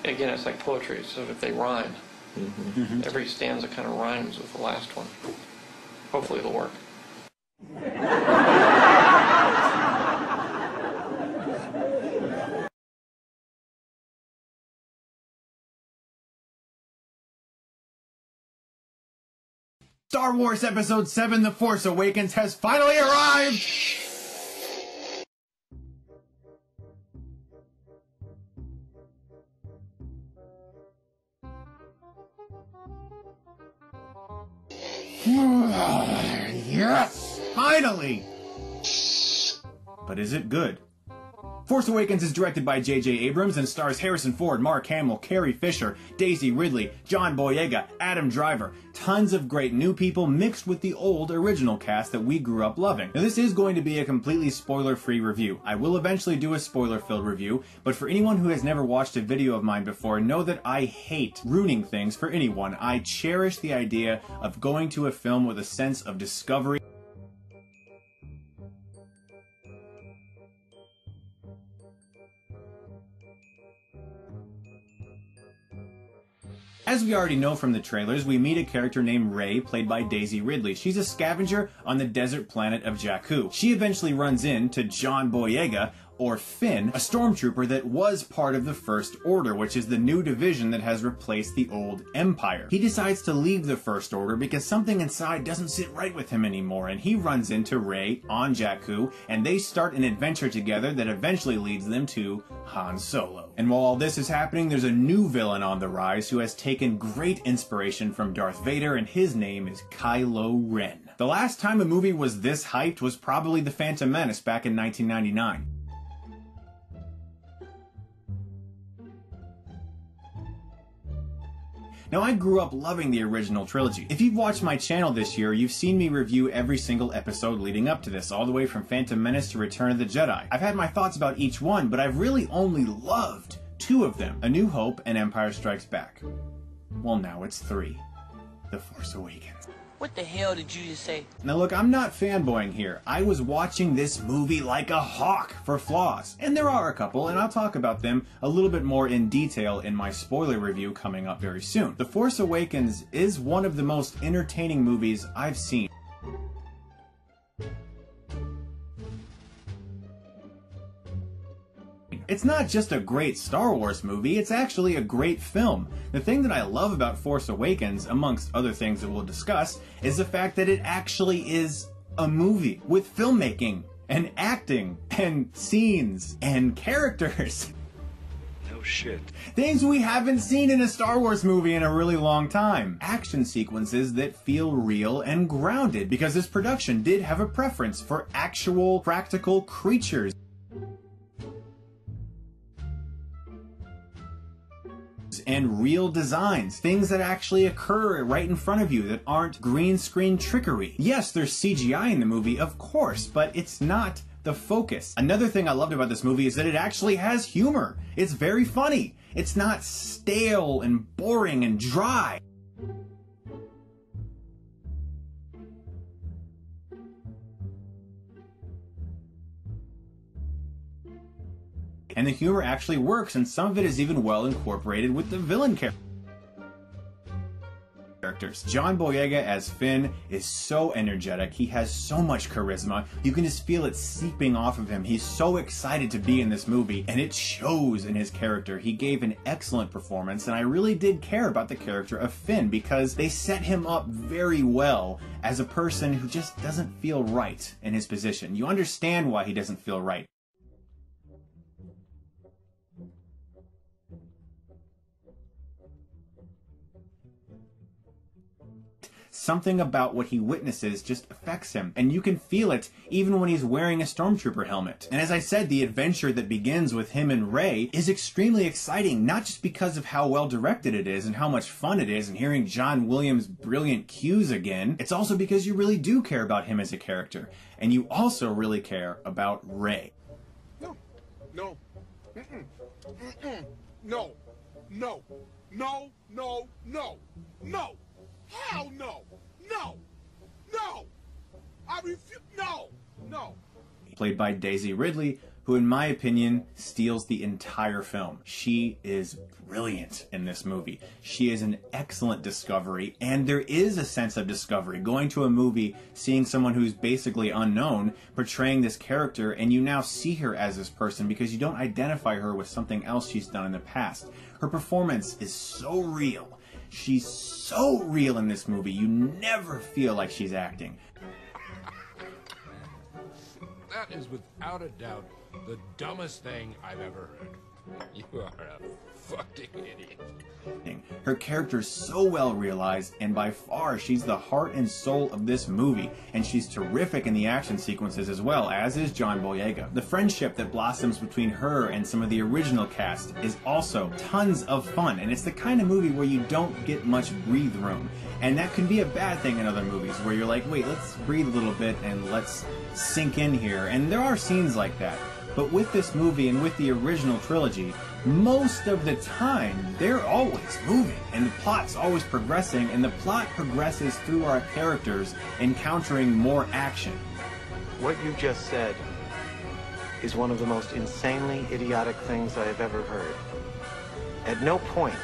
again, it's like poetry, so if they rhyme, every stanza kind of rhymes with the last one. Hopefully it'll work. Star Wars Episode 7, The Force Awakens has finally arrived! Yes! Finally! But is it good? Force Awakens is directed by J.J. Abrams and stars Harrison Ford, Mark Hamill, Carrie Fisher, Daisy Ridley, John Boyega, Adam Driver. Tons of great new people mixed with the old original cast that we grew up loving. Now this is going to be a completely spoiler-free review. I will eventually do a spoiler-filled review, but for anyone who has never watched a video of mine before, know that I hate ruining things for anyone. I cherish the idea of going to a film with a sense of discovery. As we already know from the trailers, we meet a character named Rey, played by Daisy Ridley. She's a scavenger on the desert planet of Jakku. She eventually runs into John Boyega, or Finn, a stormtrooper that was part of the First Order, which is the new division that has replaced the old Empire. He decides to leave the First Order because something inside doesn't sit right with him anymore, and he runs into Rey on Jakku, and they start an adventure together that eventually leads them to Han Solo. And while all this is happening, there's a new villain on the rise who has taken great inspiration from Darth Vader, and his name is Kylo Ren. The last time a movie was this hyped was probably The Phantom Menace back in 1999. Now, I grew up loving the original trilogy. If you've watched my channel this year, you've seen me review every single episode leading up to this, all the way from Phantom Menace to Return of the Jedi. I've had my thoughts about each one, but I've really only loved two of them, A New Hope and Empire Strikes Back. Well, now it's three. The Force Awakens. What the hell did you just say? Now look, I'm not fanboying here. I was watching this movie like a hawk for flaws. And there are a couple, and I'll talk about them a little bit more in detail in my spoiler review coming up very soon. The Force Awakens is one of the most entertaining movies I've seen. It's not just a great Star Wars movie, it's actually a great film. The thing that I love about Force Awakens, amongst other things that we'll discuss, is the fact that it actually is a movie with filmmaking and acting and scenes and characters. No shit. Things we haven't seen in a Star Wars movie in a really long time. Action sequences that feel real and grounded, because this production did have a preference for actual practical creatures and real designs, things that actually occur right in front of you that aren't green screen trickery. Yes, there's CGI in the movie, of course, but it's not the focus. Another thing I loved about this movie is that it actually has humor. It's very funny. It's not stale and boring and dry. And the humor actually works, and some of it is even well incorporated with the villain characters. John Boyega as Finn is so energetic. He has so much charisma. You can just feel it seeping off of him. He's so excited to be in this movie, and it shows in his character. He gave an excellent performance, and I really did care about the character of Finn because they set him up very well as a person who just doesn't feel right in his position. You understand why he doesn't feel right. Something about what he witnesses just affects him, and you can feel it even when he's wearing a stormtrooper helmet. And as I said, the adventure that begins with him and Rey is extremely exciting, not just because of how well directed it is and how much fun it is and hearing John Williams' brilliant cues again. It's also because you really do care about him as a character, and you also really care about Rey. No, no, no, no, no, no, no, no. Hell no! No! No! I refuse! No! No! Played by Daisy Ridley, who in my opinion steals the entire film. She is brilliant in this movie. She is an excellent discovery, and there is a sense of discovery. Going to a movie, seeing someone who's basically unknown, portraying this character, and you now see her as this person because you don't identify her with something else she's done in the past. Her performance is so real. She's so real in this movie, you never feel like she's acting. That is without a doubt the dumbest thing I've ever heard. You are a fucking idiot. Her character is so well realized, and by far she's the heart and soul of this movie, and she's terrific in the action sequences as well, as is John Boyega. The friendship that blossoms between her and some of the original cast is also tons of fun, and it's the kind of movie where you don't get much breathe room. And that can be a bad thing in other movies, where you're like, wait, let's breathe a little bit and let's sink in here. And there are scenes like that. But with this movie and with the original trilogy, most of the time, they're always moving, and the plot's always progressing, and the plot progresses through our characters encountering more action. What you just said is one of the most insanely idiotic things I have ever heard. At no point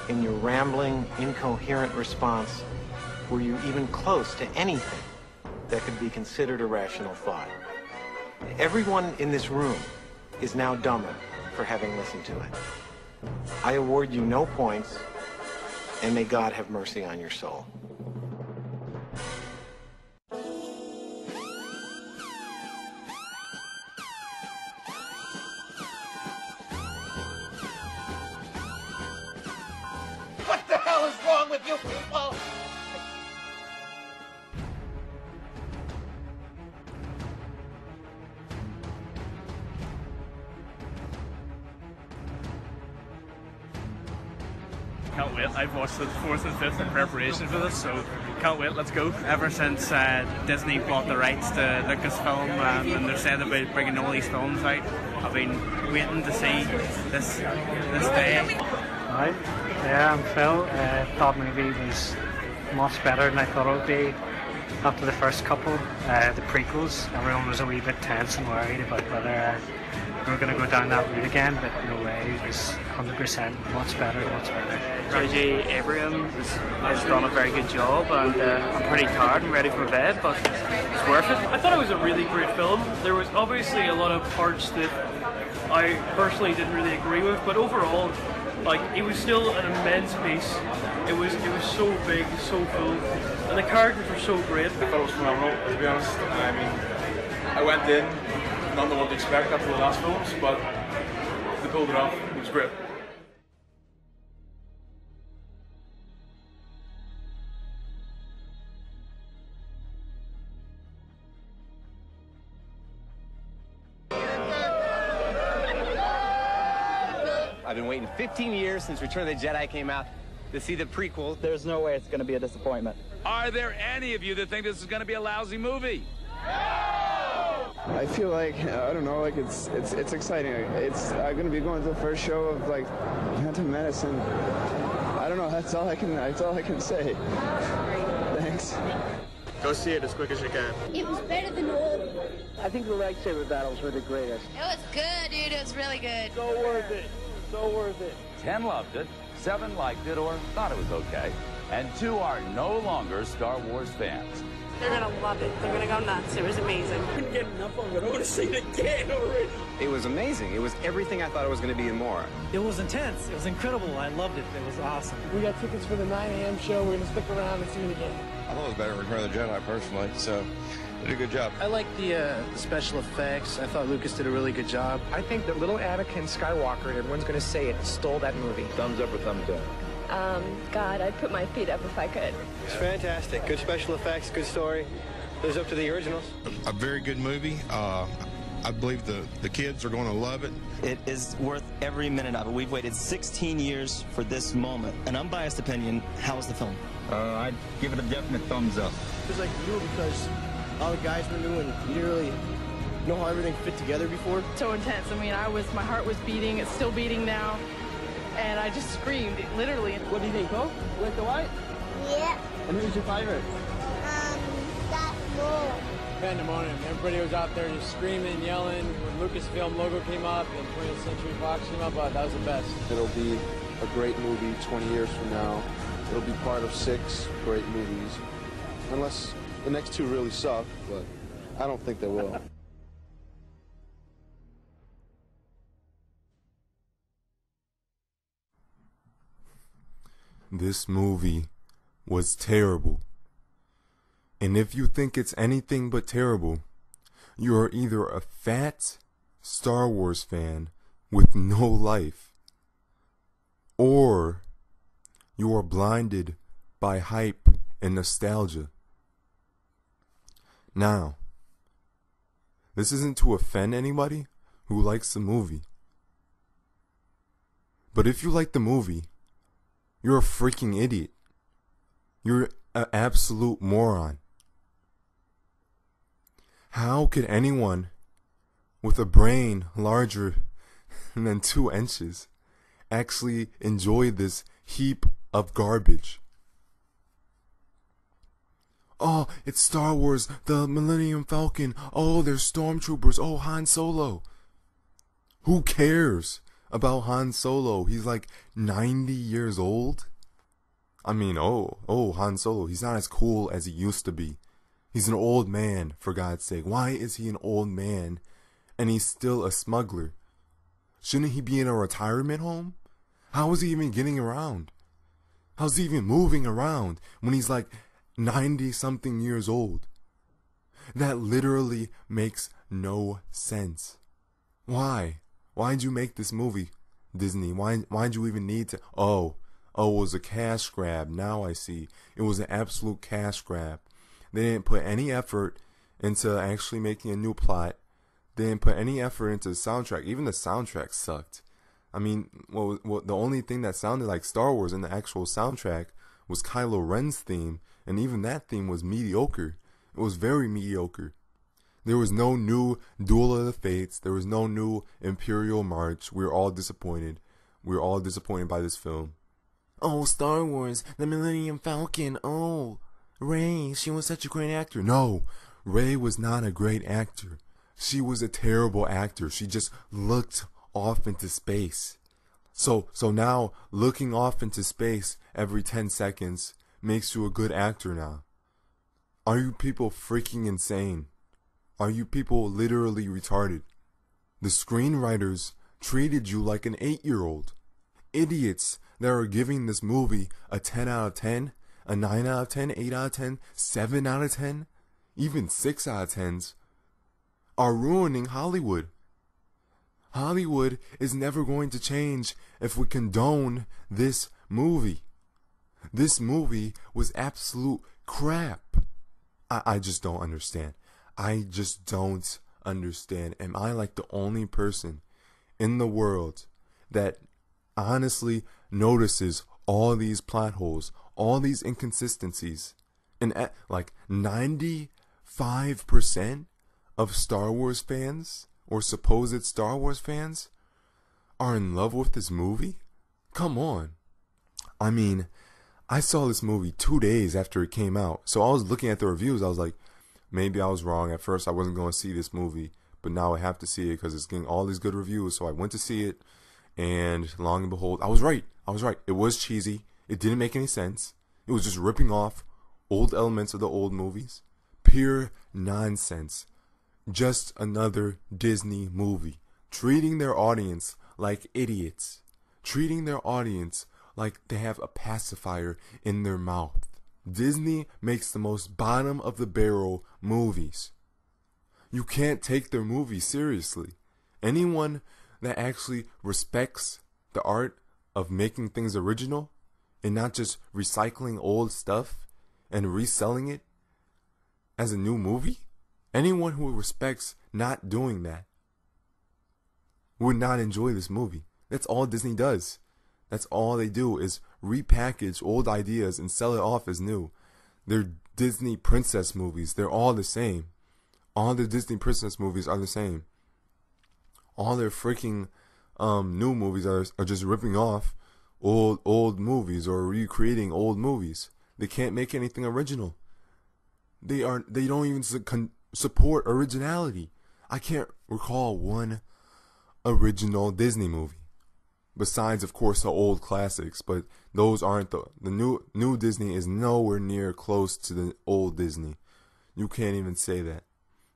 in your rambling, incoherent response were you even close to anything that could be considered a rational thought. Everyone in this room is now dumber for having listened to it. I award you no points, and may God have mercy on your soul. What the hell is wrong with you people? Can't wait. I've watched the 4th and 5th in preparation for this, so can't wait. Let's go. Ever since Disney bought the rights to Lucasfilm and they're saying about bringing all these films out, I've been waiting to see this day. Hi, yeah, I'm Phil. Thought movie was much better than I thought it would be. After the first couple, the prequels, everyone was a wee bit tense and worried about whether we were going to go down that route again, but no way. It was 100% much better, much better. J.J. Abrams has done a very good job, and I'm pretty tired and ready for bed, but it's worth it. I thought it was a really great film. There was obviously a lot of parts that I personally didn't really agree with, but overall, like, it was still an immense piece. It was so big, so full, and the characters were so great. I thought it was phenomenal, to be honest. I mean, I went in not knowing what to expect after the last films, but they pulled it off. It was great. I've been waiting 15 years since Return of the Jedi came out to see the prequel. There's no way it's going to be a disappointment. Are there any of you that think this is going to be a lousy movie? I feel like, I don't know, like it's exciting. It's I'm going to be going to the first show of like Phantom Menace, and I don't know, that's all I can say. Thanks. Go see it as quick as you can. It was better than old. I think the lightsaber battles were the greatest. It was good, dude. It was really good. So worth it. So worth it. 10 loved it, 7 liked it or thought it was okay, and 2 are no longer Star Wars fans. They're gonna love it. They're gonna go nuts. It was amazing. I couldn't get enough of it. I want to see it again already. It was amazing. It was everything I thought it was going to be and more. It was intense. It was incredible. I loved it. It was awesome. We got tickets for the 9 a.m. show. We're gonna stick around and see it again. I thought it was better than Return of the Jedi, personally, so they did a good job. I like the special effects. I thought Lucas did a really good job. I think that little Anakin Skywalker, and everyone's going to say it, stole that movie. Thumbs up or thumbs down? God, I'd put my feet up if I could. It's fantastic. Good special effects, good story. Lives up to the originals. A very good movie. I believe the kids are going to love it. It is worth every minute of it. We've waited 16 years for this moment. An unbiased opinion, how was the film? I'd give it a definite thumbs up. It was like new because all the guys were new and you didn't really know how everything fit together before. So intense. I mean, my heart was beating. It's still beating now. And I just screamed, literally. What do you think, Bo? You like the white? Yeah. And who's your favorite? Darth Maul. pandemonium. Everybody was out there just screaming, yelling. When Lucasfilm logo came up and 20th Century Fox came up, that was the best. It'll be a great movie 20 years from now. It'll be part of 6 great movies. Unless the next 2 really suck, but I don't think they will. This movie was terrible. And if you think it's anything but terrible, you are either a fat Star Wars fan with no life, or you are blinded by hype and nostalgia. Now, this isn't to offend anybody who likes the movie, but if you like the movie, you're a freaking idiot. You're an absolute moron. How could anyone with a brain larger than 2 inches actually enjoy this heap of garbage? Oh, it's Star Wars, the Millennium Falcon. Oh, there's stormtroopers. Oh, Han Solo. Who cares about Han Solo? He's like 90 years old. I mean, oh, Han Solo. He's not as cool as he used to be. He's an old man, for God's sake. Why is he an old man and he's still a smuggler? Shouldn't he be in a retirement home? How is he even getting around? How's he even moving around when he's like 90-something years old? That literally makes no sense. Why? Why'd you make this movie, Disney? Why'd you even need to? Oh, it was a cash grab. Now I see. It was an absolute cash grab. They didn't put any effort into actually making a new plot. They didn't put any effort into the soundtrack. Even the soundtrack sucked. I mean, the only thing that sounded like Star Wars in the actual soundtrack was Kylo Ren's theme, and even that theme was mediocre. It was very mediocre. There was no new Duel of the Fates. There was no new Imperial March. We were all disappointed. We were all disappointed by this film. Oh, Star Wars, the Millennium Falcon. Oh, Rey, she was such a great actor. No, Rey was not a great actor. She was a terrible actor. She just looked off into space. So now looking off into space every 10 seconds makes you a good actor now. Are you people freaking insane? Are you people literally retarded? The screenwriters treated you like an 8-year-old. Idiots that are giving this movie a 10 out of 10, a 9 out of 10, 8 out of 10, 7 out of 10, even 6 out of 10s, are ruining Hollywood. Hollywood is never going to change if we condone this movie. This movie was absolute crap. I just don't understand. I just don't understand. Am I like the only person in the world that honestly notices all these plot holes, all these inconsistencies? And like 95% of Star Wars fans, or supposed Star Wars fans, are in love with this movie? Come on. I mean, I saw this movie 2 days after it came out. So I was looking at the reviews. I was like, maybe I was wrong. At first, I wasn't going to see this movie. But now I have to see it because it's getting all these good reviews. So I went to see it. And lo and behold, I was right. I was right. It was cheesy. It didn't make any sense. It was just ripping off old elements of the old movies. Pure nonsense. Just another Disney movie. Treating their audience like idiots. Treating their audience like they have a pacifier in their mouth. Disney makes the most bottom of the barrel movies. You can't take their movies seriously. Anyone that actually respects the art of making things original and not just recycling old stuff and reselling it as a new movie, anyone who respects not doing that would not enjoy this movie. That's all Disney does. That's all they do is repackage old ideas and sell it off as new. They're Disney princess movies. They're all the same. All the Disney princess movies are the same. All their freaking new movies are just ripping off old movies or recreating old movies. They can't make anything original. They don't even support originality. I can't recall one original Disney movie. Besides, of course, the old classics, but those aren't the new Disney is nowhere near close to the old Disney. You can't even say that.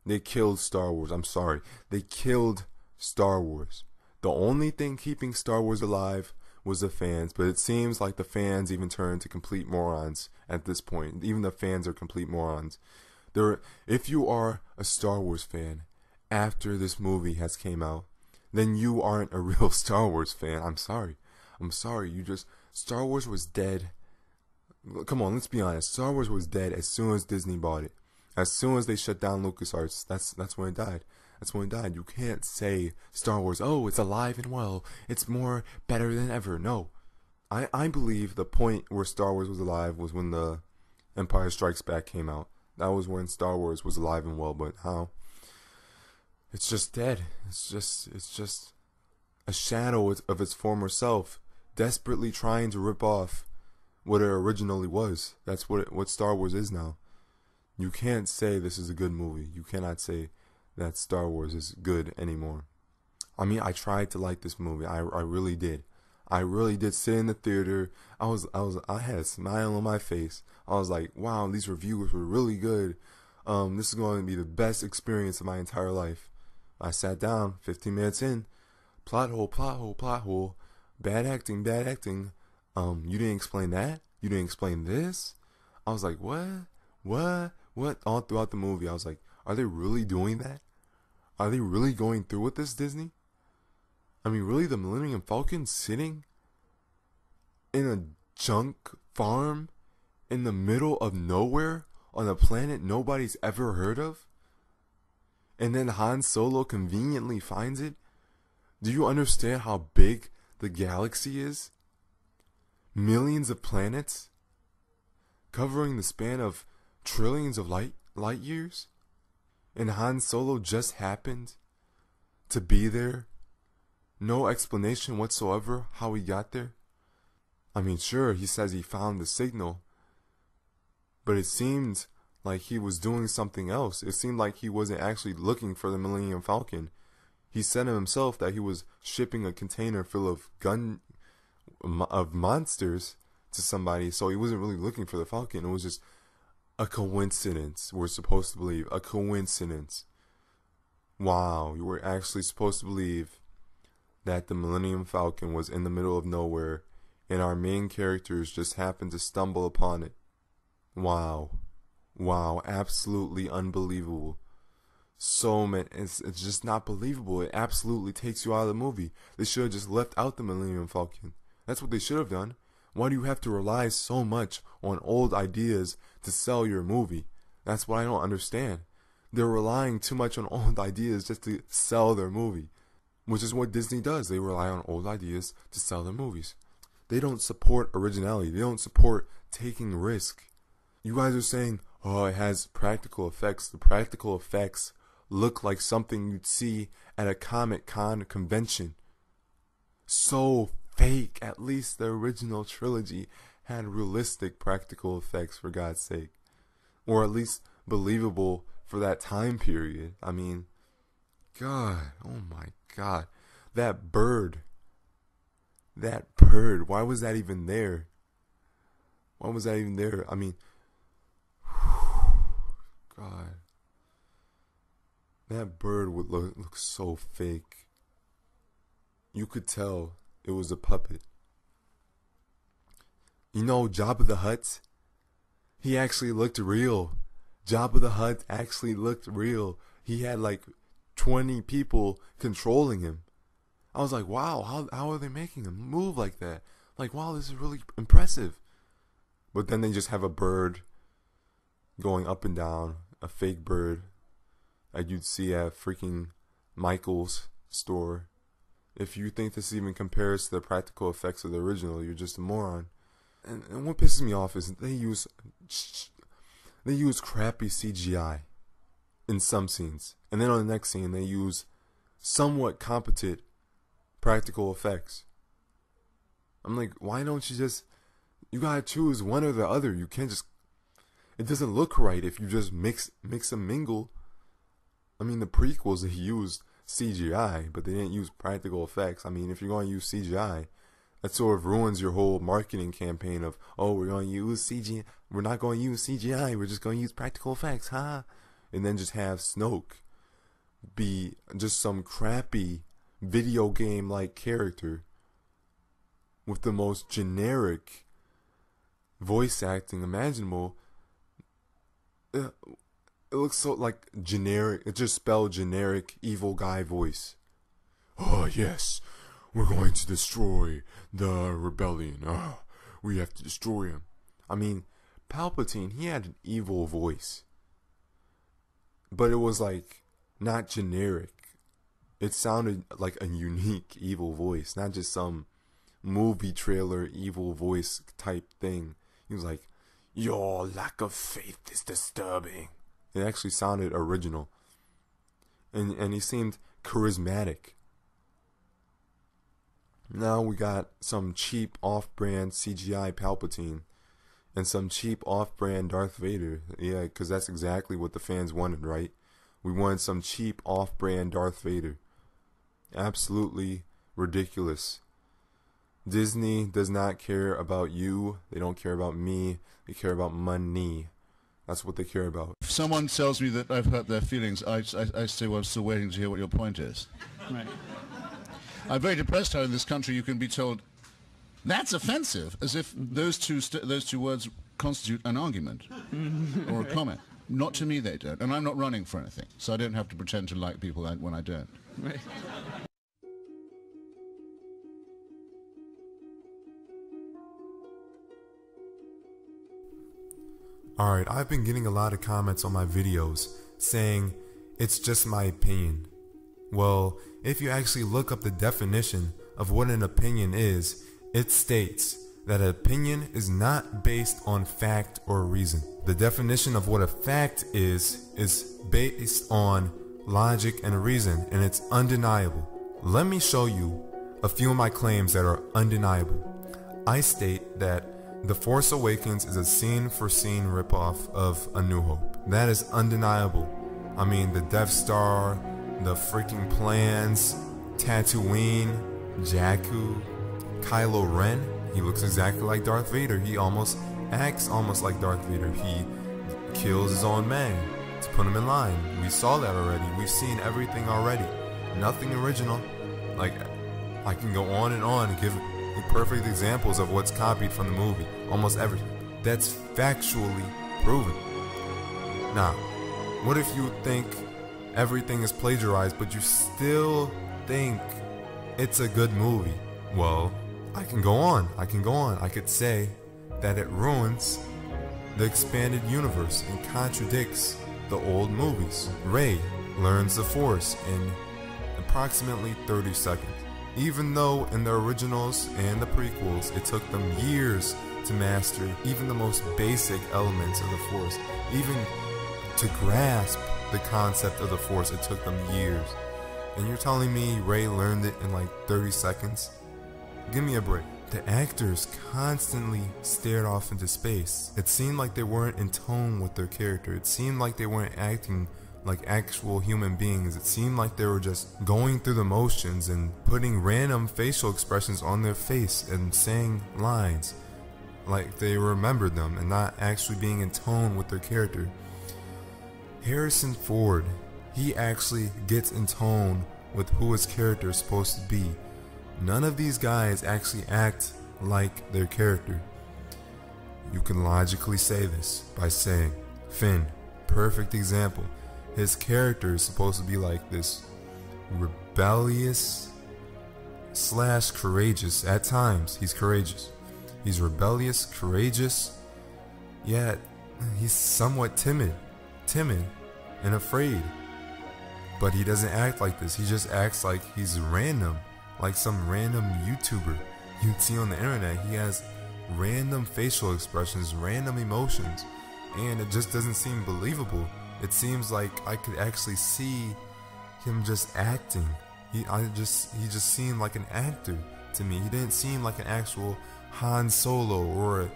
They killed Star Wars. I'm sorry. They killed Star Wars. The only thing keeping Star Wars alive was the fans, but it seems like the fans even turned to complete morons at this point. Even the fans are complete morons. If you are a Star Wars fan after this movie has came out, then you aren't a real Star Wars fan. I'm sorry. Star Wars was dead. Come on, let's be honest. Star Wars was dead as soon as Disney bought it. As soon as they shut down LucasArts, that's when it died. That's when it died. You can't say Star Wars, oh, it's alive and well. It's more better than ever. No. I believe the point where Star Wars was alive was when the Empire Strikes Back came out. That was when Star Wars was alive and well, but how? It's just dead. It's just a shadow of its former self, desperately trying to rip off what it originally was. That's what Star Wars is now. You can't say this is a good movie. You cannot say that Star Wars is good anymore. I mean, I tried to like this movie. I really did. I really did sit in the theater. I had a smile on my face. I was like, wow, these reviewers were really good. This is going to be the best experience of my entire life. I sat down, 15 minutes in, plot hole, bad acting. You didn't explain that? You didn't explain this? I was like, what? All throughout the movie, I was like, are they really doing that? Are they really going through with this, Disney? I mean, really, the Millennium Falcon sitting in a junk farm in the middle of nowhere on a planet nobody's ever heard of? And then Han Solo conveniently finds it? Do you understand how big the galaxy is? Millions of planets? Covering the span of trillions of light years? And Han Solo just happened to be there? No explanation whatsoever how he got there? I mean, sure, he says he found the signal, but it seemed like he was doing something else. It seemed like he wasn't actually looking for the Millennium Falcon. He said himself that he was shipping a container full of monsters to somebody, so he wasn't really looking for the Falcon. It was just a coincidence. We're supposed to believe a coincidence. Wow, you were actually supposed to believe that the Millennium Falcon was in the middle of nowhere and our main characters just happened to stumble upon it. Wow, absolutely unbelievable. So man, it's just not believable. It absolutely takes you out of the movie. They should have just left out the Millennium Falcon. That's what they should have done. Why do you have to rely so much on old ideas to sell your movie? That's what I don't understand. They're relying too much on old ideas just to sell their movie, which is what Disney does. They rely on old ideas to sell their movies. They don't support originality. They don't support taking risk. You guys are saying, oh, it has practical effects. The practical effects look like something you'd see at a Comic-Con convention. So fake. At least the original trilogy had realistic practical effects, for God's sake. Or at least believable for that time period. I mean, God, oh my God. That bird, why was that even there? Why was that even there? I mean, God. That bird would look so fake. You could tell it was a puppet. You know, Jabba the Hutt? He actually looked real. Jabba the Hutt actually looked real. He had like 20 people controlling him. I was like, wow, how are they making him move like that? Like, wow, this is really impressive. But then they just have a bird going up and down, a fake bird that you'd see at freaking Michael's store. If you think this even compares to the practical effects of the original, you're just a moron. And what pisses me off is they use crappy CGI in some scenes, and then on the next scene they use somewhat competent practical effects. I'm like, why don't you just, you gotta choose one or the other. You can't just, it doesn't look right if you just mix and mingle I mean, the prequels, they used CGI, but they didn't use practical effects. I mean, if you're going to use CGI, that sort of ruins your whole marketing campaign of, oh, we're going to use CGI. We're not going to use CGI. We're just going to use practical effects, huh? And then just have Snoke be just some crappy video game-like character with the most generic voice acting imaginable. It looks so like generic. It just spelled generic evil guy voice. Oh yes, we're going to destroy the rebellion. Oh, we have to destroy him. I mean, Palpatine, he had an evil voice, but it was like not generic. It sounded like a unique evil voice, not just some movie trailer evil voice type thing. He was like, your lack of faith is disturbing. It actually sounded original. And he seemed charismatic. Now we got some cheap off-brand CGI Palpatine and some cheap off-brand Darth Vader. Yeah, because that's exactly what the fans wanted, right? We wanted some cheap off-brand Darth Vader. Absolutely ridiculous. Disney does not care about you. They don't care about me. They care about money. That's what they care about. If someone tells me that I've hurt their feelings, I say, well, I'm still waiting to hear what your point is. Right. I'm very depressed how in this country you can be told, that's offensive, as if those two words constitute an argument or a comment. Not to me, they don't. And I'm not running for anything, so I don't have to pretend to like people when I don't. Right. Alright, I've been getting a lot of comments on my videos saying it's just my opinion. Well, if you actually look up the definition of what an opinion is, it states that an opinion is not based on fact or reason. The definition of what a fact is based on logic and reason, and it's undeniable. Let me show you a few of my claims that are undeniable. I state that The Force Awakens is a scene-for-scene ripoff of A New Hope. That is undeniable. I mean, the Death Star, the freaking plans, Tatooine, Jakku, Kylo Ren. He looks exactly like Darth Vader. He almost acts almost like Darth Vader. He kills his own man to put him in line. We saw that already. We've seen everything already. Nothing original. Like, I can go on and give perfect examples of what's copied from the movie. Almost everything. That's factually proven. Now, what if you think everything is plagiarized, but you still think it's a good movie? Well, I can go on. I could say that it ruins the expanded universe and contradicts the old movies. Rey learns the Force in approximately 30 seconds. Even though in the originals and the prequels, it took them years to master even the most basic elements of the Force. Even to grasp the concept of the Force, it took them years. And you're telling me Rey learned it in like 30 seconds? Give me a break. The actors constantly stared off into space. It seemed like they weren't in tone with their character. It seemed like they weren't acting like actual human beings. It seemed like they were just going through the motions and putting random facial expressions on their face and saying lines like they remembered them and not actually being in tone with their character. Harrison Ford, he actually gets in tone with who his character is supposed to be. None of these guys actually act like their character. You can logically say this by saying, Finn, perfect example. His character is supposed to be like this rebellious / courageous. At times, he's courageous. He's rebellious, courageous, yet he's somewhat timid and afraid. But he doesn't act like this. He just acts like he's random, like some random YouTuber you'd see on the internet. He has random facial expressions, random emotions, and it just doesn't seem believable. It seems like I could actually see him just acting. He just seemed like an actor to me. He didn't seem like an actual Han Solo or a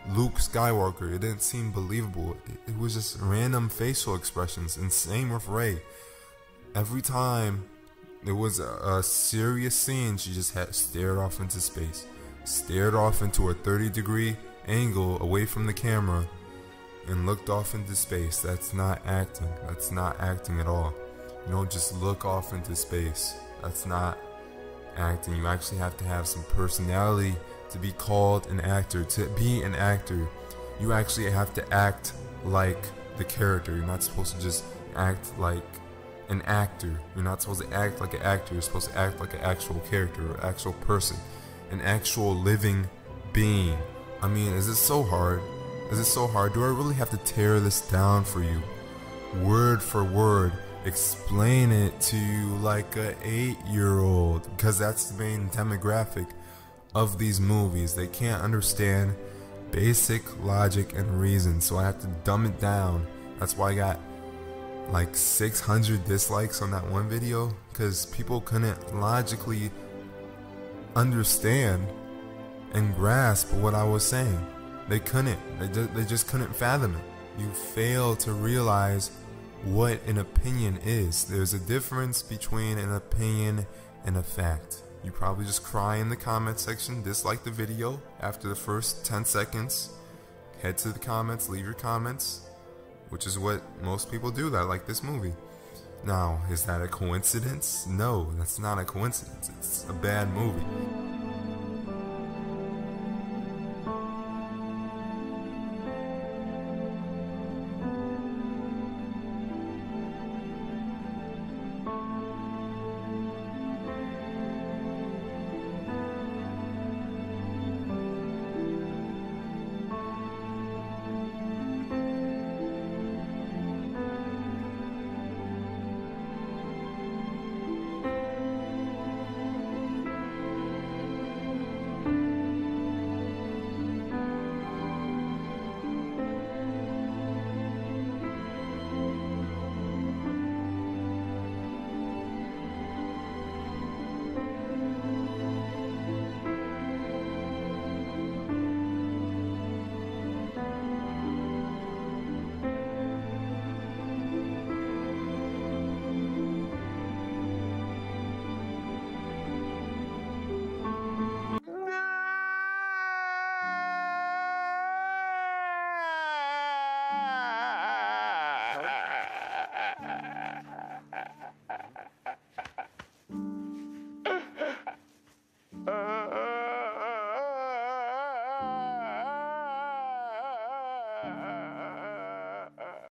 Luke Skywalker. It didn't seem believable. It was just random facial expressions, and same with Rey. Every time there was a serious scene, she just had stared off into space, stared off into a 30-degree angle away from the camera, and looked off into space. That's not acting. That's not acting at all. You don't just look off into space. That's not acting. You actually have to have some personality to be called an actor. To be an actor, you actually have to act like the character. You're not supposed to just act like an actor. You're not supposed to act like an actor. You're supposed to act like an actual character, an actual person, an actual living being. I mean, is it so hard? Is it so hard? Do I really have to tear this down for you, word for word, explain it to you like a 8-year-old? Because that's the main demographic of these movies. They can't understand basic logic and reason, so I have to dumb it down. That's why I got like 600 dislikes on that one video, because people couldn't logically understand and grasp what I was saying. They couldn't. They just couldn't fathom it. You fail to realize what an opinion is. There's a difference between an opinion and a fact. You probably just cry in the comment section, dislike the video after the first 10 seconds, head to the comments, leave your comments, which is what most people do that like this movie. Now, is that a coincidence? No, that's not a coincidence. It's a bad movie.